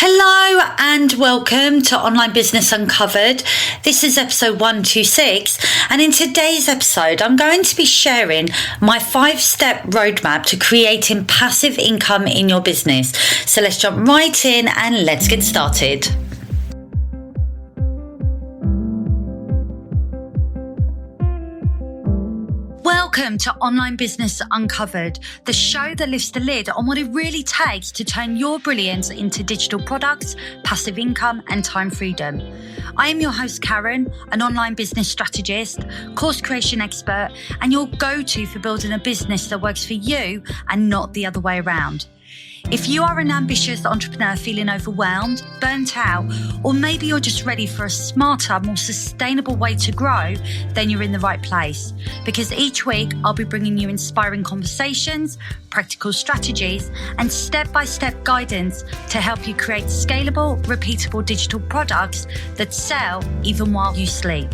Hello and welcome to Online Business Uncovered. This is episode 126, and in today's episode I'm going to be sharing my 5-step roadmap to creating passive income in your business. So let's jump right in and let's get started. Welcome to Online Business Uncovered, the show that lifts the lid on what it really takes to turn your brilliance into digital products, passive income, and time freedom. I am your host, Karen, an online business strategist, course creation expert, and your go-to for building a business that works for you and not the other way around. If you are an ambitious entrepreneur feeling overwhelmed, burnt out, or maybe you're just ready for a smarter, more sustainable way to grow, then you're in the right place. Because each week I'll be bringing you inspiring conversations, practical strategies, and step-by-step guidance to help you create scalable, repeatable digital products that sell even while you sleep.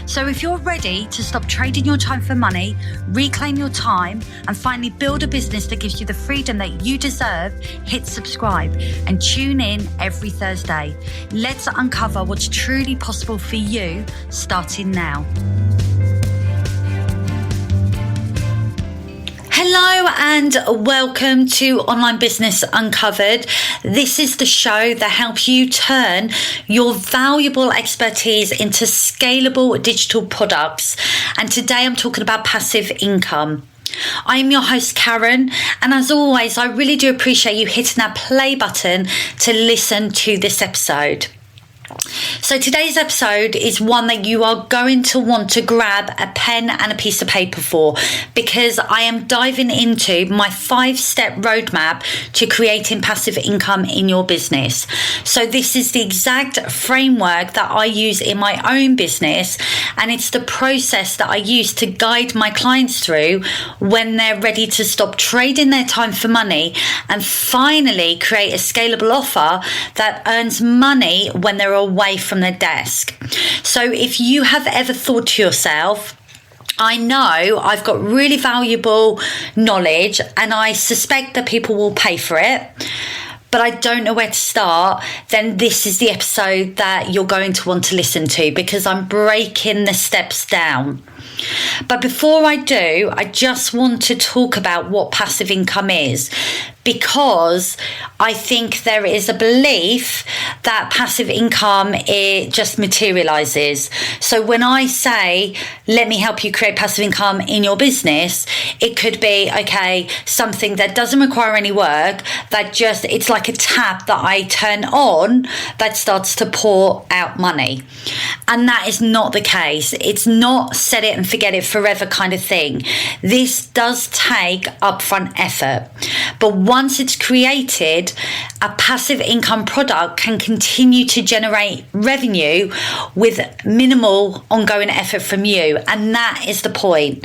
So if you're ready to stop trading your time for money, reclaim your time, and finally build a business that gives you the freedom that you deserve, hit subscribe and tune in every Thursday. Let's uncover what's truly possible for you, starting now. Hello and welcome to Online Business Uncovered. This is the show that helps you turn your valuable expertise into scalable digital products. And today I'm talking about passive income. I am your host, Karen, and as always, I really do appreciate you hitting that play button to listen to this episode. So today's episode is one that you are going to want to grab a pen and a piece of paper for, because I am diving into my 5-step roadmap to creating passive income in your business. So this is the exact framework that I use in my own business, and it's the process that I use to guide my clients through when they're ready to stop trading their time for money and finally create a scalable offer that earns money when they're away from their desk. So if you have ever thought to yourself, I know I've got really valuable knowledge and I suspect that people will pay for it, but I don't know where to start, then this is the episode that you're going to want to listen to, because I'm breaking the steps down. But before I do, I just want to talk about what passive income is, because I think there is a belief that passive income, it just materializes. So when I say, let me help you create passive income in your business, it could be, okay, something that doesn't require any work, that just, it's like a tap that I turn on that starts to pour out money. And that is not the case. It's not set it and forget it forever kind of thing. This does take upfront effort. But once it's created, a passive income product can continue to generate revenue with minimal ongoing effort from you. And that is the point.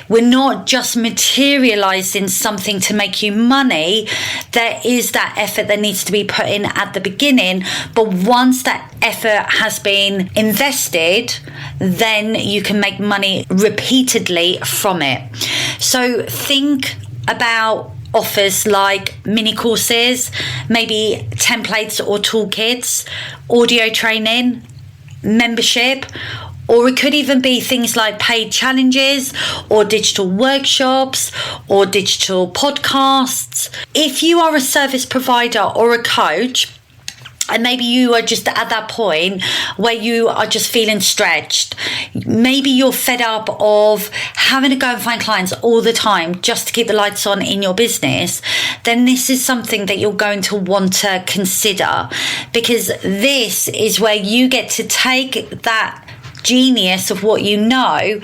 We're not just materializing something to make you money. There is that effort that needs to be put in at the beginning. But once that effort has been invested, then you can make money repeatedly from it. So think about offers like mini courses, maybe templates or toolkits, audio training, membership, or it could even be things like paid challenges or digital workshops or digital podcasts. If you are a service provider or a coach, and maybe you are just at that point where you are just feeling stretched. Maybe you're fed up of having to go and find clients all the time just to keep the lights on in your business. Then this is something that you're going to want to consider, because this is where you get to take that genius of what you know,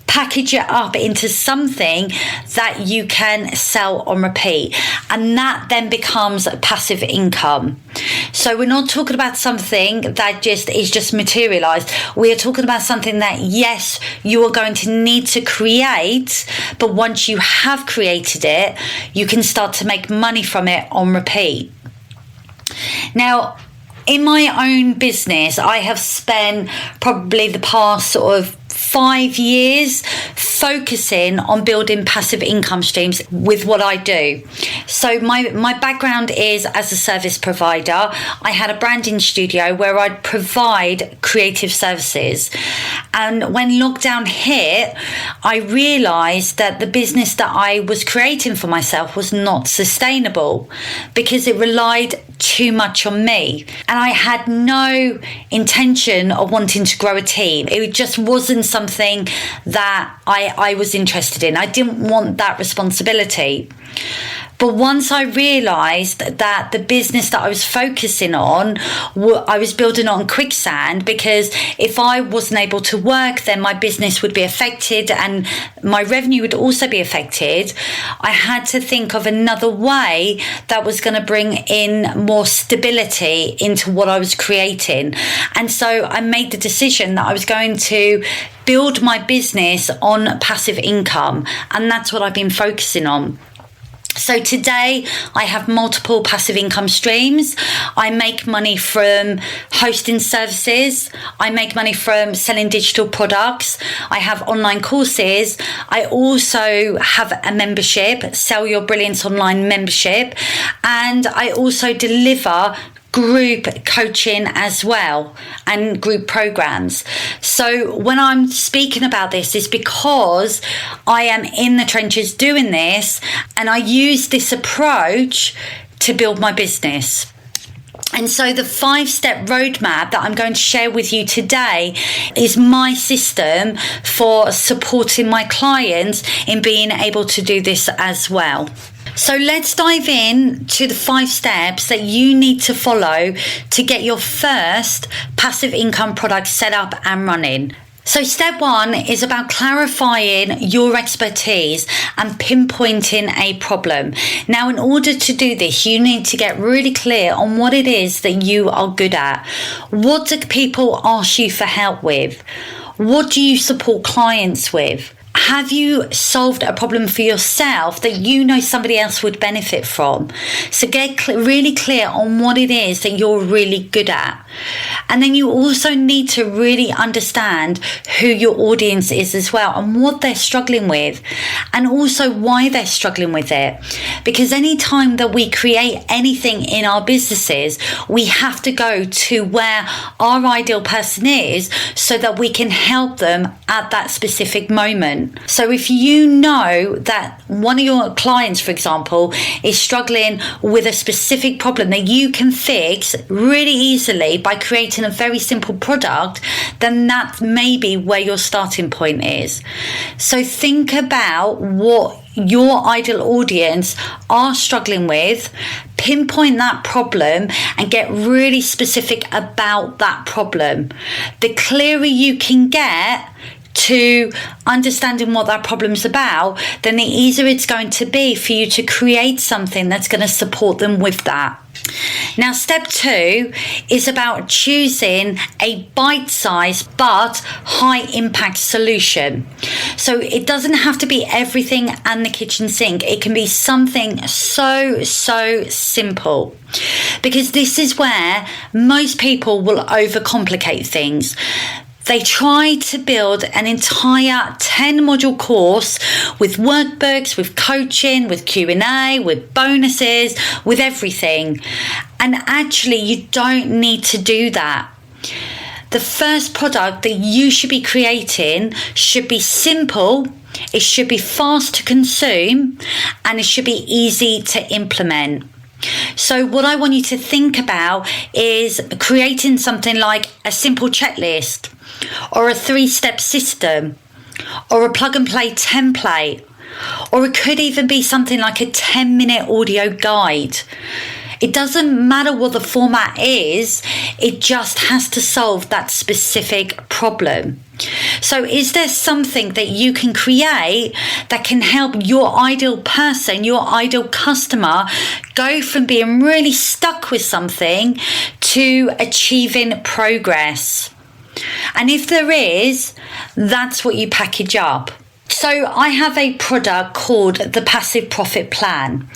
package it up into something that you can sell on repeat, and that then becomes passive income. So we're not talking about something that is just materialized. We are talking about something that, yes, you are going to need to create, but once you have created it, you can start to make money from it on repeat. Now, in my own business, I have spent probably the past sort of 5 years focusing on building passive income streams with what I do. So my background is as a service provider. I had a branding studio where I'd provide creative services. And when lockdown hit, I realized that the business that I was creating for myself was not sustainable because it relied too much on me. And I had no intention of wanting to grow a team. It just wasn't something that I was interested in. I didn't want that responsibility. But once I realised that the business that I was focusing on, I was building on quicksand, because if I wasn't able to work, then my business would be affected and my revenue would also be affected. I had to think of another way that was going to bring in more stability into what I was creating. And so I made the decision that I was going to build my business on passive income, and that's what I've been focusing on. So today I have multiple passive income streams. I make money from hosting services. I make money from selling digital products. I have online courses. I also have a membership, Sell Your Brilliance Online membership. And I also deliver group coaching as well, and group programs. So when I'm speaking about this, is because I am in the trenches doing this, and I use this approach to build my business. And so the 5-step roadmap that I'm going to share with you today is my system for supporting my clients in being able to do this as well. So let's dive in to the 5 steps that you need to follow to get your first passive income product set up and running. So step 1 is about clarifying your expertise and pinpointing a problem. Now, in order to do this, you need to get really clear on what it is that you are good at. What do people ask you for help with? What do you support clients with? Have you solved a problem for yourself that you know somebody else would benefit from? So get really clear on what it is that you're really good at. And then you also need to really understand who your audience is as well, and what they're struggling with, and also why they're struggling with it. Because any time that we create anything in our businesses, we have to go to where our ideal person is so that we can help them at that specific moment. So if you know that one of your clients, for example, is struggling with a specific problem that you can fix really easily by creating a very simple product, then that may be where your starting point is. So think about what your ideal audience are struggling with, pinpoint that problem, and get really specific about that problem. The clearer you can get to understanding what that problem's about, then the easier it's going to be for you to create something that's going to support them with that. Now, step 2 is about choosing a bite-sized but high-impact solution. So it doesn't have to be everything and the kitchen sink. It can be something so simple, because this is where most people will overcomplicate things. They try to build an entire 10-module course with workbooks, with coaching, with Q&A, with bonuses, with everything. And actually, you don't need to do that. The first product that you should be creating should be simple, it should be fast to consume, and it should be easy to implement. So what I want you to think about is creating something like a simple checklist, or a 3-step system, or a plug and play template, or it could even be something like a 10-minute audio guide. It doesn't matter what the format is, it just has to solve that specific problem. So is there something that you can create that can help your ideal person, your ideal customer, go from being really stuck with something to achieving progress? And if there is, that's what you package up. So I have a product called the Passive Profit Plan.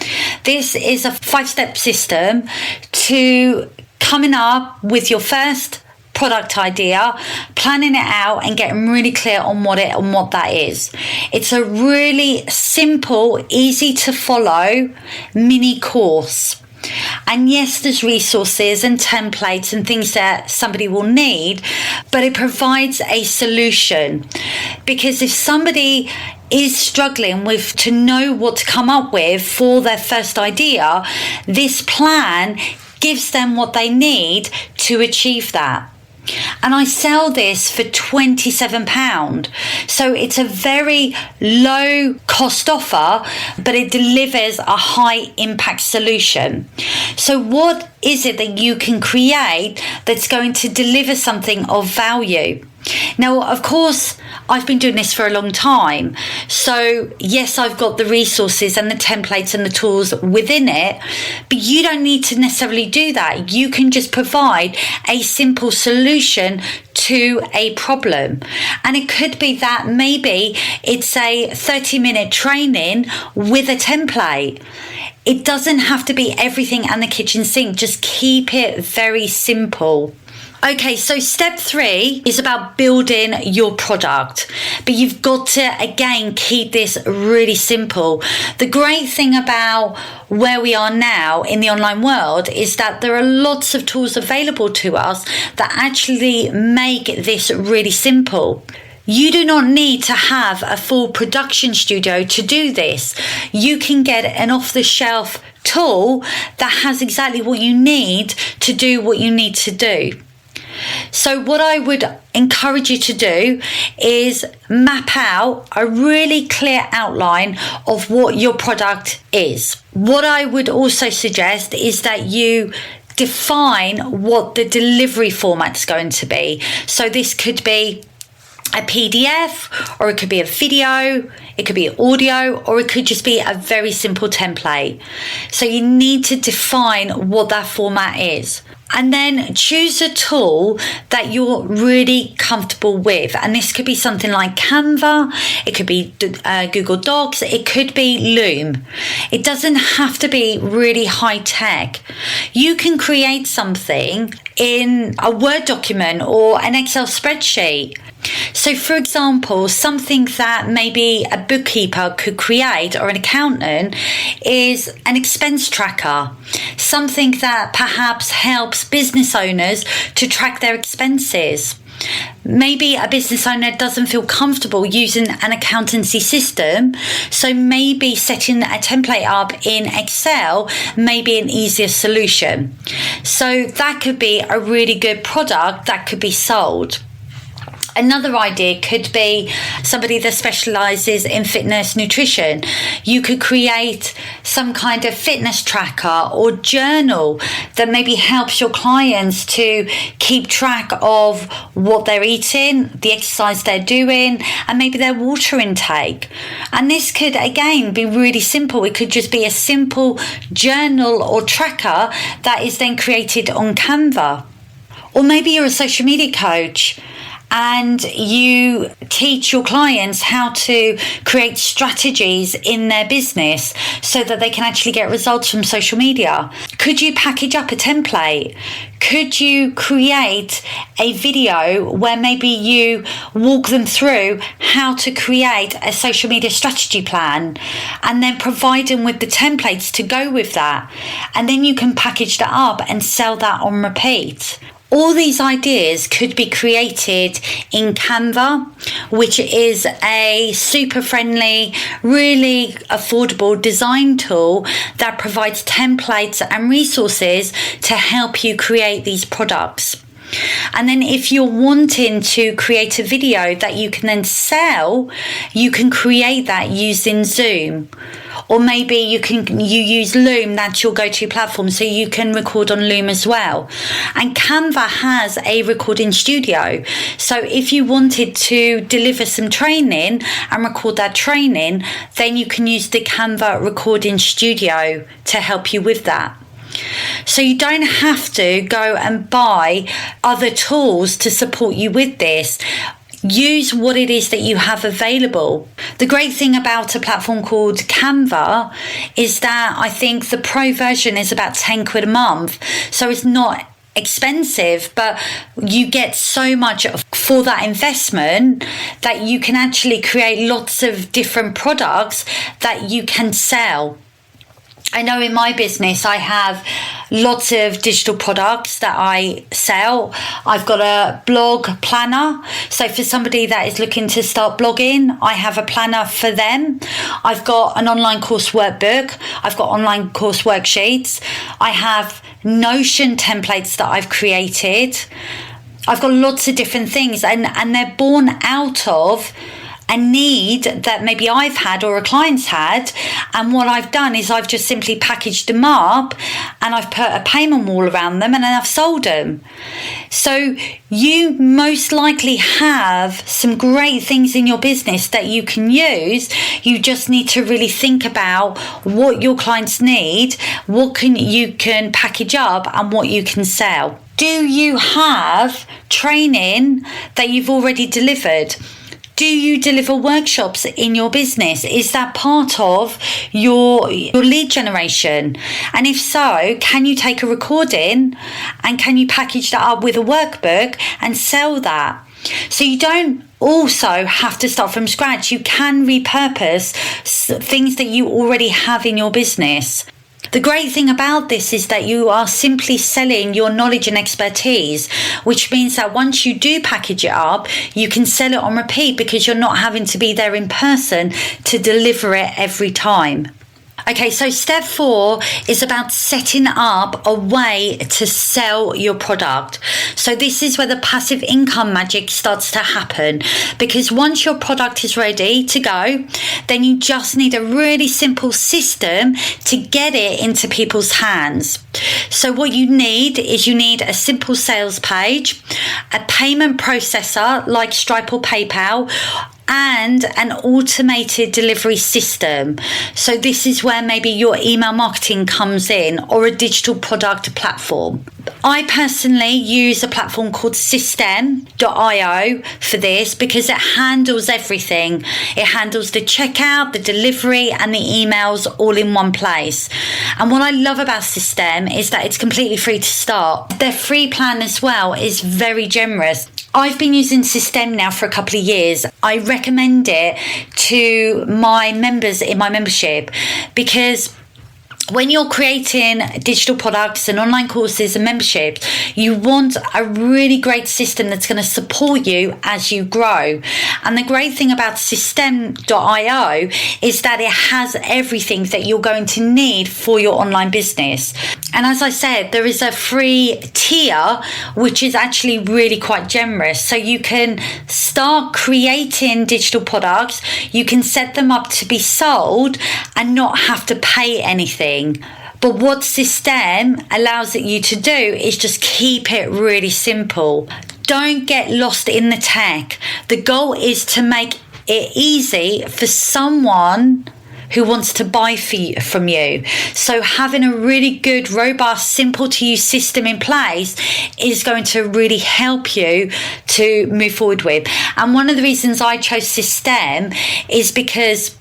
This is a 5-step system to coming up with your first product idea, planning it out and getting really clear on what that is. It's a really simple, easy to follow mini course. And yes, there's resources and templates and things that somebody will need, but it provides a solution. Because if somebody is struggling to know what to come up with for their first idea, this plan gives them what they need to achieve that. And I sell this for £27. So it's a very low cost offer, but it delivers a high impact solution. So what is it that you can create that's going to deliver something of value? Now, of course, I've been doing this for a long time. So yes, I've got the resources and the templates and the tools within it, but you don't need to necessarily do that. You can just provide a simple solution to a problem. And it could be that maybe it's a 30-minute training with a template. It doesn't have to be everything and the kitchen sink. Just keep it very simple. Okay, so step 3 is about building your product, but you've got to, again, keep this really simple. The great thing about where we are now in the online world is that there are lots of tools available to us that actually make this really simple. You do not need to have a full production studio to do this. You can get an off-the-shelf tool that has exactly what you need to do what you need to do. So what I would encourage you to do is map out a really clear outline of what your product is. What I would also suggest is that you define what the delivery format's going to be. So this could be a PDF, or it could be a video, it could be audio, or it could just be a very simple template. So you need to define what that format is. And then choose a tool that you're really comfortable with. And this could be something like Canva, it could be Google Docs, it could be Loom. It doesn't have to be really high tech. You can create something in a Word document or an Excel spreadsheet. So for example, something that maybe a bookkeeper could create or an accountant is an expense tracker, something that perhaps helps business owners to track their expenses. Maybe a business owner doesn't feel comfortable using an accountancy system, so maybe setting a template up in Excel may be an easier solution. So that could be a really good product that could be sold. Another idea could be somebody that specialises in fitness nutrition. You could create some kind of fitness tracker or journal that maybe helps your clients to keep track of what they're eating, the exercise they're doing, and maybe their water intake. And this could, again, be really simple. It could just be a simple journal or tracker that is then created on Canva. Or maybe you're a social media coach and you teach your clients how to create strategies in their business so that they can actually get results from social media. Could you package up a template? Could you create a video where maybe you walk them through how to create a social media strategy plan and then provide them with the templates to go with that? And then you can package that up and sell that on repeat. All these ideas could be created in Canva, which is a super friendly, really affordable design tool that provides templates and resources to help you create these products. And then if you're wanting to create a video that you can then sell, you can create that using Zoom. Or maybe you use Loom, that's your go-to platform, so you can record on Loom as well. And Canva has a recording studio. So if you wanted to deliver some training and record that training, then you can use the Canva recording studio to help you with that. So you don't have to go and buy other tools to support you with this. Use what it is that you have available. The great thing about a platform called Canva is that I think the pro version is about £10 a month. So it's not expensive, but you get so much for that investment that you can actually create lots of different products that you can sell. I know in my business I have lots of digital products that I sell. I've got a blog planner. So for somebody that is looking to start blogging, I have a planner for them. I've got an online course workbook. I've got online course worksheets. I have Notion templates that I've created. I've got lots of different things, and they're born out of a need that maybe I've had or a client's had, and what I've done is I've just simply packaged them up and I've put a payment wall around them and then I've sold them. So you most likely have some great things in your business that you can use. You just need to really think about what your clients need, what you can package up, and what you can sell. Do you have training that you've already delivered? Do you deliver workshops in your business? Is that part of your lead generation? And if so, can you take a recording and can you package that up with a workbook and sell that? So you don't also have to start from scratch. You can repurpose things that you already have in your business. The great thing about this is that you are simply selling your knowledge and expertise, which means that once you do package it up, you can sell it on repeat because you're not having to be there in person to deliver it every time. Okay, so step 4 is about setting up a way to sell your product. So this is where the passive income magic starts to happen, because once your product is ready to go, then you just need a really simple system to get it into people's hands. So what you need is a simple sales page, a payment processor like Stripe or PayPal, and an automated delivery system. So this is where maybe your email marketing comes in, or a digital product platform. I personally use a platform called System.io for this because it handles everything. It handles the checkout, the delivery, and the emails all in one place. And what I love about System is that it's completely free to start. Their free plan as well is very generous. I've been using System now for a couple of years. I recommend it to my members in my membership because when you're creating digital products and online courses and memberships, you want a really great system that's going to support you as you grow. And the great thing about System.io is that it has everything that you're going to need for your online business. And as I said, there is a free tier, which is actually really quite generous. So you can start creating digital products, you can set them up to be sold and not have to pay anything. But what System allows you to do is just keep it really simple. Don't get lost in the tech. The goal is to make it easy for someone who wants to buy from you. So having a really good, robust, simple to use system in place is going to really help you to move forward with. And one of the reasons I chose System is because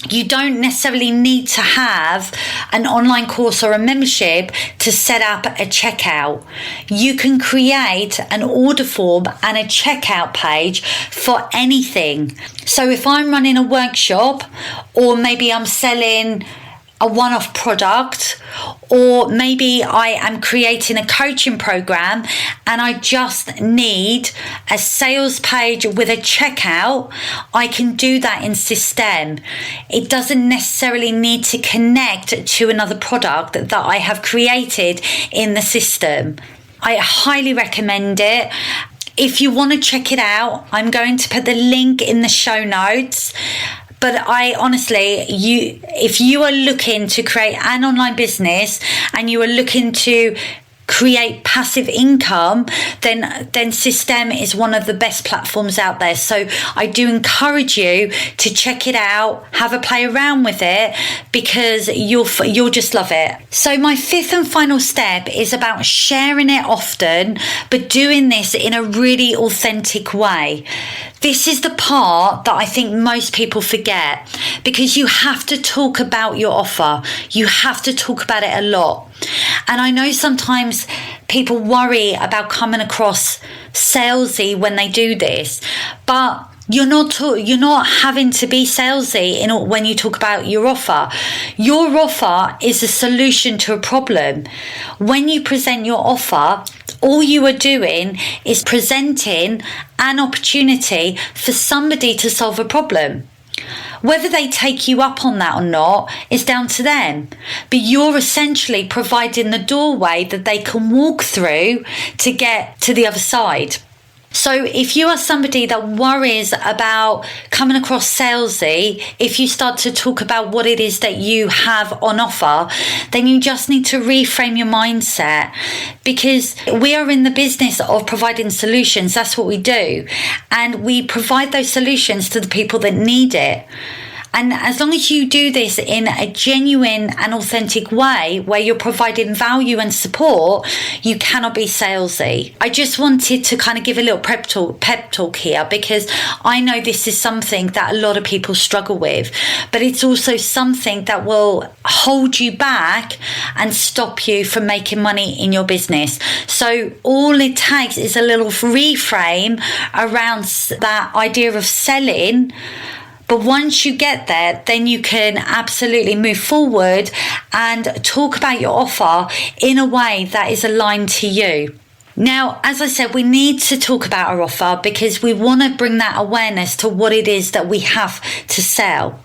you don't necessarily need to have an online course or a membership to set up a checkout. You can create an order form and a checkout page for anything. So if I'm running a workshop, or maybe I'm selling a one-off product, or maybe I am creating a coaching program and I just need a sales page with a checkout, I can do that in System. It doesn't necessarily need to connect to another product that I have created in the system. I highly recommend it. If you want to check it out, I'm going to put the link in the show notes. But I honestly, if you are looking to create an online business and you are looking to create passive income, then System is one of the best platforms out there. So I do encourage you to check it out, have a play around with it, because you'll just love it. So my 5th and final step is about sharing it often, but doing this in a really authentic way. This is the part that I think most people forget, because you have to talk about your offer. You have to talk about it a lot. And I know sometimes people worry about coming across salesy when they do this, but you're not having to be salesy when you talk about your offer. Your offer is a solution to a problem. When you present your offer, all you are doing is presenting an opportunity for somebody to solve a problem. Whether they take you up on that or not is down to them. But you're essentially providing the doorway that they can walk through to get to the other side. So if you are somebody that worries about coming across salesy, if you start to talk about what it is that you have on offer, then you just need to reframe your mindset, because we are in the business of providing solutions. That's what we do. And we provide those solutions to the people that need it. And as long as you do this in a genuine and authentic way where you're providing value and support, you cannot be salesy. I just wanted to kind of give a little pep talk here, because I know this is something that a lot of people struggle with, but it's also something that will hold you back and stop you from making money in your business. So all it takes is a little reframe around that idea of selling. But once you get there, then you can absolutely move forward and talk about your offer in a way that is aligned to you. Now, as I said, we need to talk about our offer because we want to bring that awareness to what it is that we have to sell.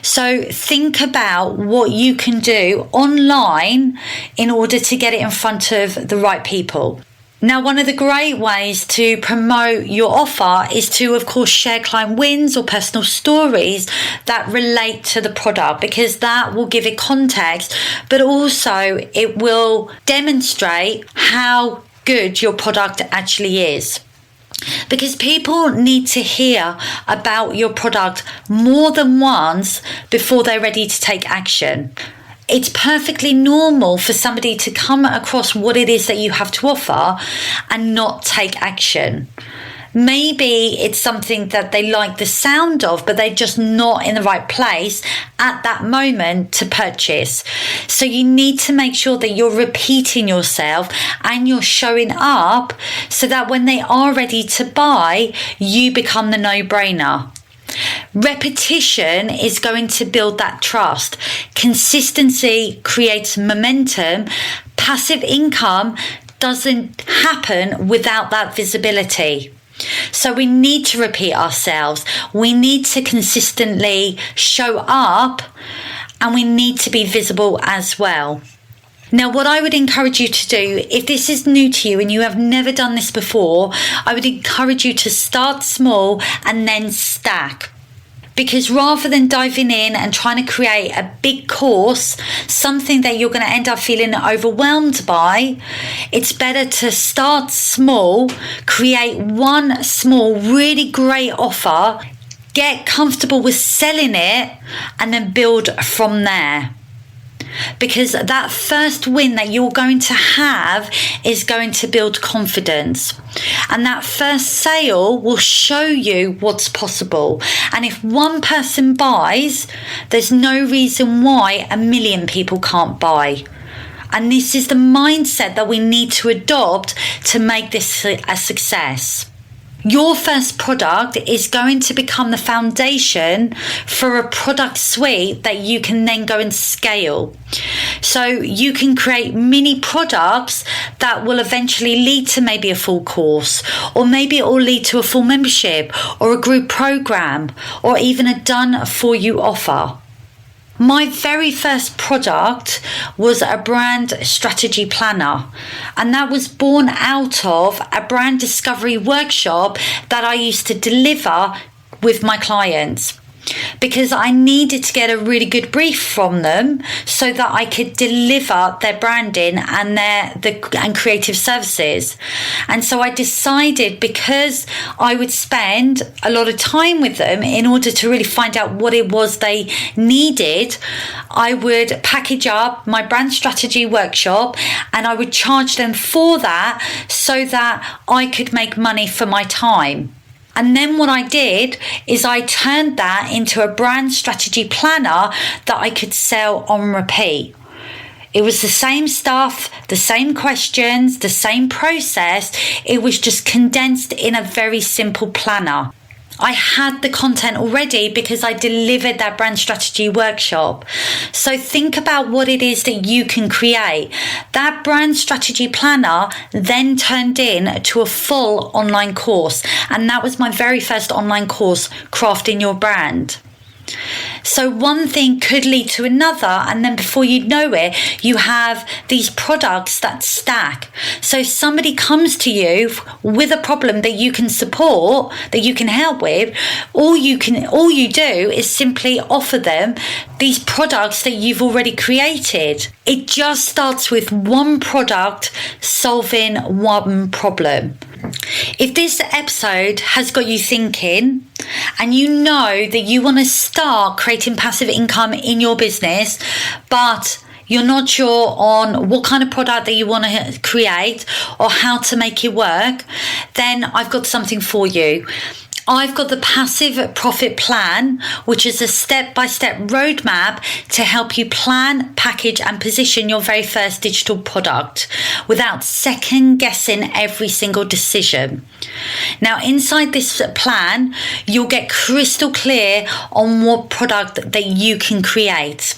So think about what you can do online in order to get it in front of the right people. Now, one of the great ways to promote your offer is to, of course, share client wins or personal stories that relate to the product, because that will give it context, but also it will demonstrate how good your product actually is. Because people need to hear about your product more than once before they're ready to take action. It's perfectly normal for somebody to come across what it is that you have to offer and not take action. Maybe it's something that they like the sound of, but they're just not in the right place at that moment to purchase. So you need to make sure that you're repeating yourself and you're showing up so that when they are ready to buy, you become the no-brainer. Repetition is going to build that trust. Consistency creates momentum. Passive income doesn't happen without that visibility. So we need to repeat ourselves. We need to consistently show up, and we need to be visible as well. Now, what I would encourage you to do, if this is new to you and you have never done this before, I would encourage you to start small and then stack. Because rather than diving in and trying to create a big course, something that you're going to end up feeling overwhelmed by, it's better to start small, create one small, really great offer, get comfortable with selling it, and then build from there. Because that first win that you're going to have is going to build confidence, and that first sale will show you what's possible. And if one person buys, there's no reason why 1 million people can't buy. And this is the mindset that we need to adopt to make this a success. Your first product is going to become the foundation for a product suite that you can then go and scale. So you can create mini products that will eventually lead to maybe a full course, or maybe it will lead to a full membership or a group program, or even a done for you offer. My very first product was a brand strategy planner, and that was born out of a brand discovery workshop that I used to deliver with my clients, because I needed to get a really good brief from them so that I could deliver their branding and creative services. And so I decided, because I would spend a lot of time with them in order to really find out what it was they needed, I would package up my brand strategy workshop and I would charge them for that so that I could make money for my time. And then what I did is I turned that into a brand strategy planner that I could sell on repeat. It was the same stuff, the same questions, the same process. It was just condensed in a very simple planner. I had the content already because I delivered that brand strategy workshop. So think about what it is that you can create. That brand strategy planner then turned into a full online course. And that was my very first online course, Crafting Your Brand. So one thing could lead to another, and then before you know it, you have these products that stack. So if somebody comes to you with a problem that you can support, that you can help with, all you do is simply offer them these products that you've already created. It just starts with one product solving one problem. If this episode has got you thinking and you know that you want to start creating passive income in your business, but you're not sure on what kind of product that you want to create or how to make it work, then I've got something for you. I've got the Passive Profit Plan, which is a step-by-step roadmap to help you plan, package and position your very first digital product without second guessing every single decision. Now, inside this plan, you'll get crystal clear on what product that you can create.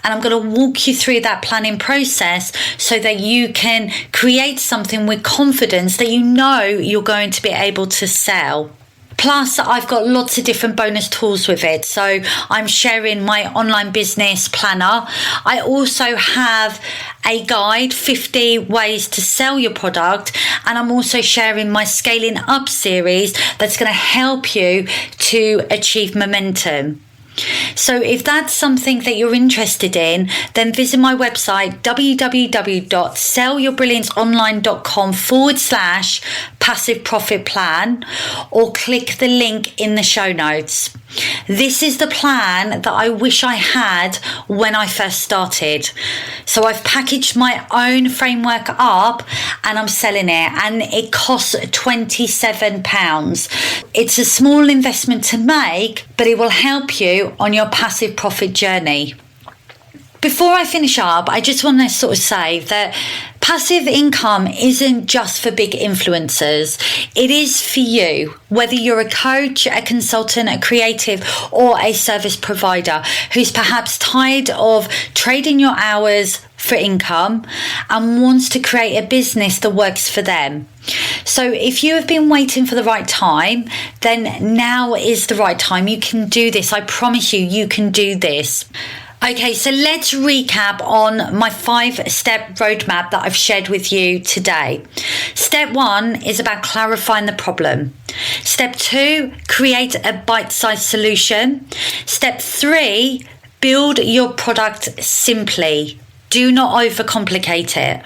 And I'm going to walk you through that planning process so that you can create something with confidence that you know you're going to be able to sell. Plus, I've got lots of different bonus tools with it. So I'm sharing my online business planner. I also have a guide, 50 ways to sell your product. And I'm also sharing my Scaling Up series that's going to help you to achieve momentum. So if that's something that you're interested in, then visit my website, www.sellyourbrillianceonline.com/passive profit plan, or click the link in the show notes. This is the plan that I wish I had when I first started. So I've packaged my own framework up and I'm selling it, and it costs £27. It's a small investment to make, but it will help you on your passive profit journey. Before I finish up, I just want to sort of say that passive income isn't just for big influencers. It is for you, whether you're a coach, a consultant, a creative, or a service provider who's perhaps tired of trading your hours for income and wants to create a business that works for them. So if you have been waiting for the right time, then now is the right time. You can do this. I promise you can do this. Okay, so let's recap on my 5-step roadmap that I've shared with you today. Step 1 is about clarifying the problem. Step 2, create a bite-sized solution. Step 3, build your product simply. Do not overcomplicate it.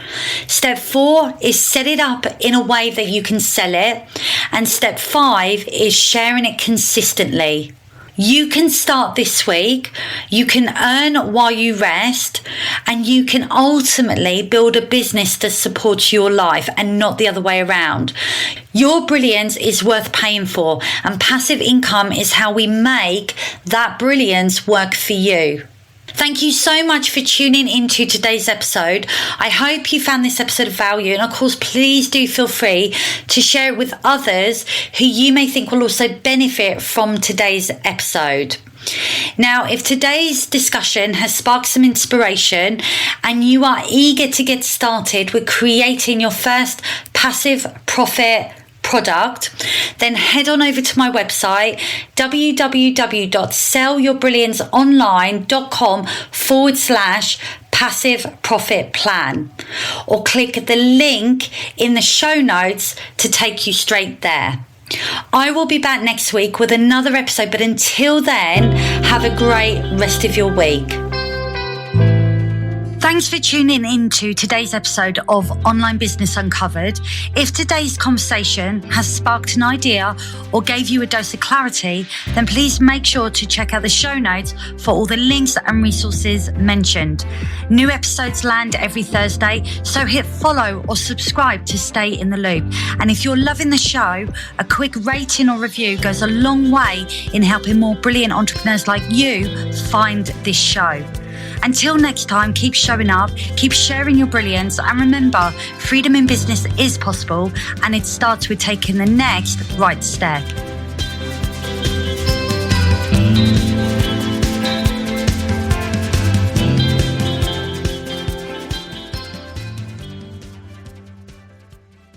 Step 4 is set it up in a way that you can sell it. And step 5 is sharing it consistently. You can start this week, you can earn while you rest, and you can ultimately build a business that supports your life and not the other way around. Your brilliance is worth paying for, and passive income is how we make that brilliance work for you. Thank you so much for tuning into today's episode. I hope you found this episode of value, and of course, please do feel free to share it with others who you may think will also benefit from today's episode. Now, if today's discussion has sparked some inspiration and you are eager to get started with creating your first passive profit product, then head on over to my website, www.sellyourbrillianceonline.com/passive profit plan, or click the link in the show notes to take you straight there. I will be back next week with another episode, but until then, have a great rest of your week. Thanks for tuning in to today's episode of Online Business Uncovered. If today's conversation has sparked an idea or gave you a dose of clarity, then please make sure to check out the show notes for all the links and resources mentioned. New episodes land every Thursday, so hit follow or subscribe to stay in the loop. And if you're loving the show, a quick rating or review goes a long way in helping more brilliant entrepreneurs like you find this show. Until next time, keep showing up, keep sharing your brilliance, and remember, freedom in business is possible, and it starts with taking the next right step.